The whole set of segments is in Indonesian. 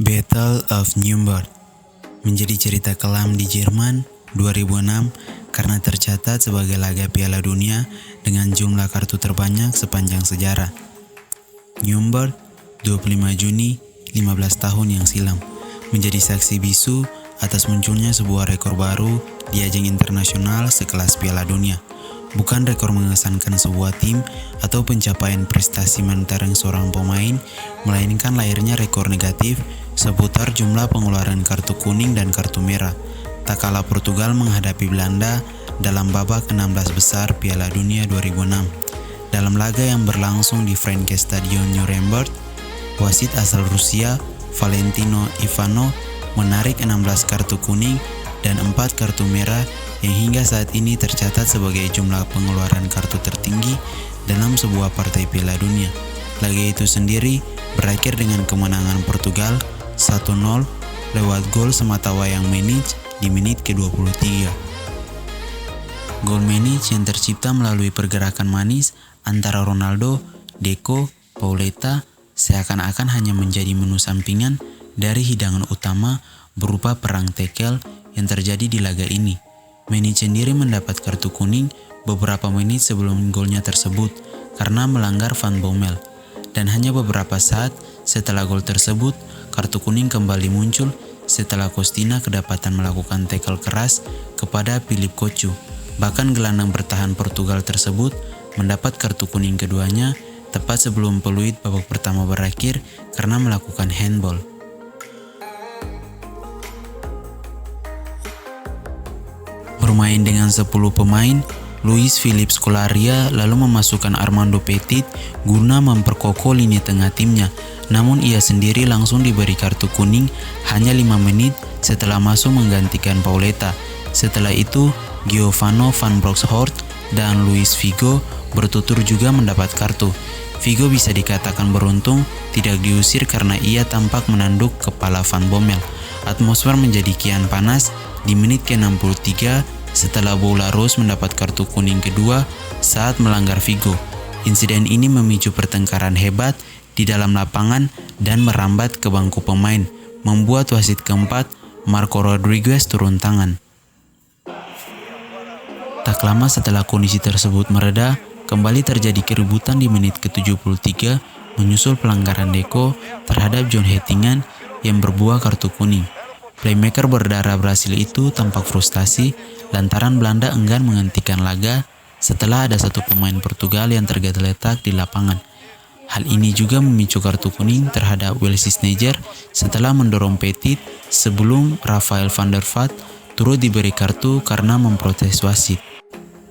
Battle of Nuremberg menjadi cerita kelam di Jerman 2006 karena tercatat sebagai laga Piala Dunia dengan jumlah kartu terbanyak sepanjang sejarah. Nuremberg 25 Juni 15 tahun yang silam menjadi saksi bisu atas munculnya sebuah rekor baru di ajang internasional sekelas Piala Dunia. Bukan rekor mengesankan sebuah tim atau pencapaian prestasi mentereng seorang pemain, melainkan lahirnya rekor negatif seputar jumlah pengeluaran kartu kuning dan kartu merah. Tak kalah Portugal menghadapi Belanda dalam babak 16 besar Piala Dunia 2006. Dalam laga yang berlangsung di Friedrichstadion Nuremberg, wasit asal Rusia Valentino Ivanov menarik 16 kartu kuning dan 4 kartu merah yang hingga saat ini tercatat sebagai jumlah pengeluaran kartu tertinggi dalam sebuah partai Piala Dunia. Laga itu sendiri berakhir dengan kemenangan Portugal 1-0 lewat gol sematawayang Manic di menit ke-23. Gol Manic yang tercipta melalui pergerakan manis antara Ronaldo, Deco, Pauleta seakan-akan hanya menjadi menu sampingan dari hidangan utama berupa perang tackle yang terjadi di laga ini. Manic sendiri mendapat kartu kuning beberapa menit sebelum golnya tersebut karena melanggar Van Bommel. Dan hanya beberapa saat setelah gol tersebut, kartu kuning kembali muncul setelah Costina kedapatan melakukan tackle keras kepada Philippe Coutinho. Bahkan gelandang bertahan Portugal tersebut mendapat kartu kuning keduanya tepat sebelum peluit babak pertama berakhir karena melakukan handball. Bermain dengan 10 pemain, Luis Philippe Scolari lalu memasukkan Armando Petit guna memperkokoh lini tengah timnya. Namun ia sendiri langsung diberi kartu kuning hanya 5 menit setelah masuk menggantikan Pauleta. Setelah itu, Giovanni van Bronckhorst dan Luis Figo bertutur juga mendapat kartu. Figo bisa dikatakan beruntung tidak diusir karena ia tampak menanduk kepala Van Bommel. Atmosfer menjadi kian panas di menit ke-63 setelah Boula Rose mendapat kartu kuning kedua saat melanggar Figo. Insiden ini memicu pertengkaran hebat di dalam lapangan dan merambat ke bangku pemain, membuat wasit keempat Marco Rodriguez turun tangan. Tak lama setelah kondisi tersebut mereda, kembali terjadi keributan di menit ke-73 menyusul pelanggaran Deco terhadap John Heitinga yang berbuah kartu kuning. Playmaker berdarah Brasil itu tampak frustasi lantaran Belanda enggan menghentikan laga setelah ada satu pemain Portugal yang tergeletak di lapangan. Hal ini juga memicu kartu kuning terhadap Wesley Sneijder setelah mendorong Petit sebelum Rafael van der Vaart turut diberi kartu karena memprotes wasit.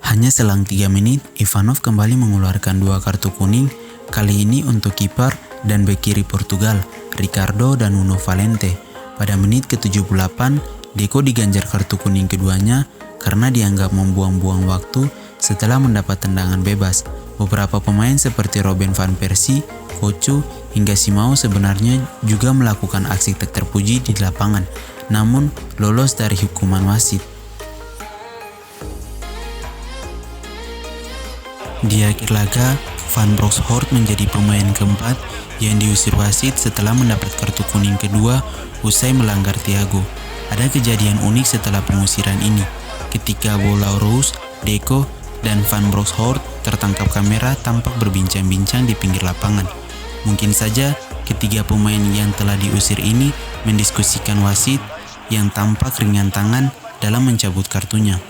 Hanya selang 3 menit, Ivanov kembali mengeluarkan 2 kartu kuning, kali ini untuk kiper dan bek kiri Portugal, Ricardo dan Nuno Valente. Pada menit ke-78, Deco diganjar kartu kuning keduanya karena dianggap membuang-buang waktu setelah mendapat tendangan bebas. Beberapa pemain seperti Robin van Persie, Coutinho, hingga Simão sebenarnya juga melakukan aksi tak terpuji di lapangan, namun lolos dari hukuman wasit. Di akhir laga, Van Bronckhorst menjadi pemain keempat yang diusir wasit setelah mendapat kartu kuning kedua usai melanggar Thiago. Ada kejadian unik setelah pengusiran ini, ketika Boula Rose, Deco, dan Van Bronckhorst tertangkap kamera tampak berbincang-bincang di pinggir lapangan. Mungkin saja ketiga pemain yang telah diusir ini mendiskusikan wasit yang tampak ringan tangan dalam mencabut kartunya.